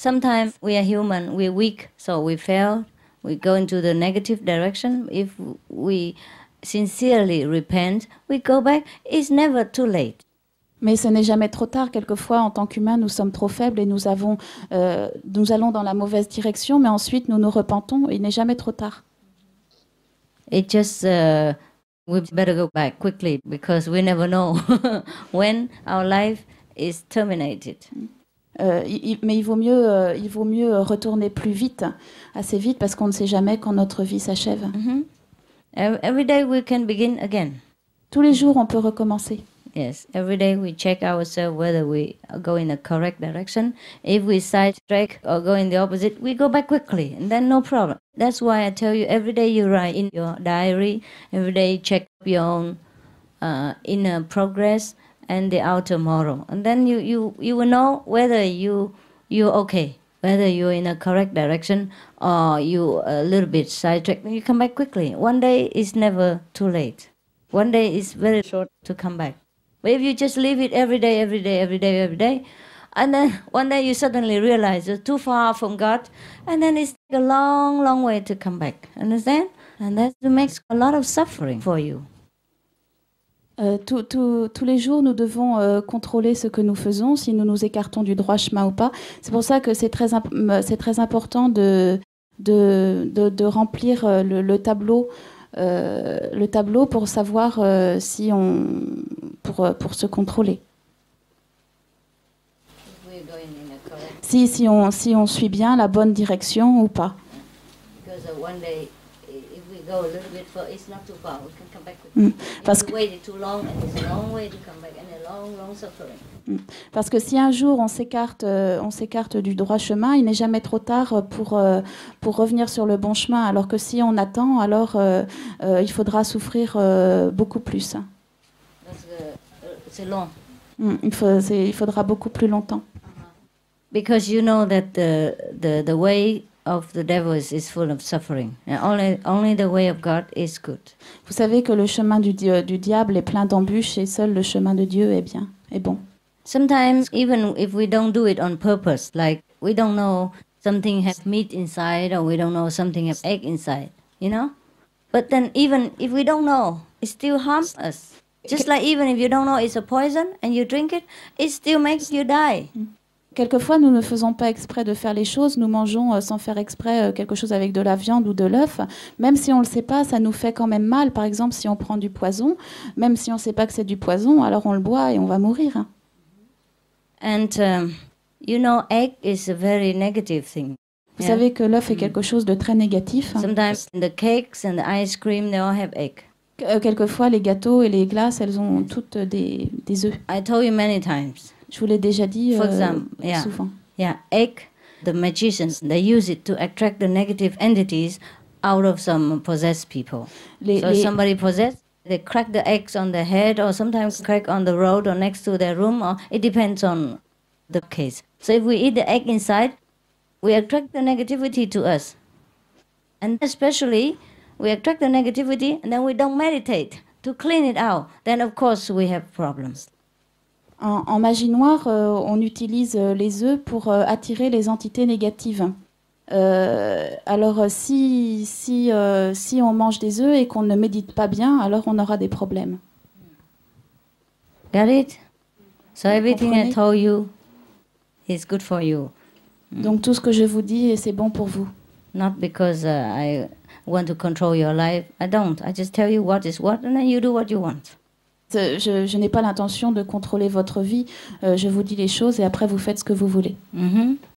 sometimes we are human, we're weak, so we fail, we go into the negative direction. If we sincerely repent, we go back. It's never too late. Mais ce n'est jamais trop tard. Quelquefois, en tant qu'humains, nous sommes trop faibles et nous allons dans la mauvaise direction, mais ensuite nous nous repentons. Il n'est jamais trop tard. It just we better go back quickly because we never know when our life is terminated. Mais il vaut mieux retourner plus vite, assez vite, parce qu'on ne sait jamais quand notre vie s'achève. Every day we can begin again. Tous les jours, on peut recommencer. Yes, every day we check ourselves whether we go in the correct direction. If we sidetrack or go in the opposite, we go back quickly, and then no problem. That's why I tell you, every day you write in your diary, every day check your own inner progress and the outer moral. And then you will know whether you're okay, whether you're in a correct direction or you a little bit sidetracked. You come back quickly. One day is never too late. One day is very short to come back. But if you just leave it every day, and then one day you suddenly realize you're too far from God, and then it's a long, long way to come back. Understand? And that makes a lot of suffering for you. Tous les jours, nous devons contrôler ce que nous faisons, si nous nous écartons du droit chemin ou pas. C'est pour ça que c'est très important de remplir le tableau pour savoir pour se contrôler. Si on suit bien la bonne direction ou pas. Parce que si un jour on s'écarte du droit chemin, il n'est jamais trop tard pour revenir sur le bon chemin. Alors que si on attend, alors il faudra souffrir beaucoup plus. C'est long. Il faudra beaucoup plus longtemps. Because you know that the way of the devil is full of suffering. And only the way of God is good. Vous savez que le chemin du diable est plein d'embûches et seul le chemin de Dieu est bon. Sometimes even if we don't do it on purpose, like we don't know something has meat inside or we don't know something has egg inside, you know? But then even if we don't know, it still harms us. Just like even if you don't know it's a poison and you drink it, it still makes you die. Quelquefois, nous ne faisons pas exprès de faire les choses. Nous mangeons sans faire exprès quelque chose avec de la viande ou de l'œuf. Même si on ne le sait pas, ça nous fait quand même mal. Par exemple, si on prend du poison, même si on ne sait pas que c'est du poison, alors on le boit et on va mourir. And you know, egg is a very negative thing. Vous savez que l'œuf est quelque chose de très négatif. Sometimes the cakes and the ice cream, they all have egg. Quelquefois, les gâteaux et les glaces, elles ont toutes des œufs. I told you many times. Je vous l'ai déjà dit souvent. Yeah, egg, the magicians, they use it to attract the negative entities out of some possessed people. Somebody possessed, they crack the eggs on their head or sometimes crack on the road or next to their room, or it depends on the case. So if we eat the egg inside, we attract the negativity to us. And especially, we attract the negativity and then we don't meditate to clean it out. Then of course we have problems. En magie noire, on utilise les œufs pour attirer les entités négatives. Alors si on mange des œufs et qu'on ne médite pas bien, alors on aura des problèmes. Got it? So everything I told you is good for you. Donc tout ce que je vous dis, c'est bon pour vous. Not because I want to control your life. I don't. I just tell you what is what and then you do what you want. Je n'ai pas l'intention de contrôler votre vie. Je vous dis les choses et après vous faites ce que vous voulez.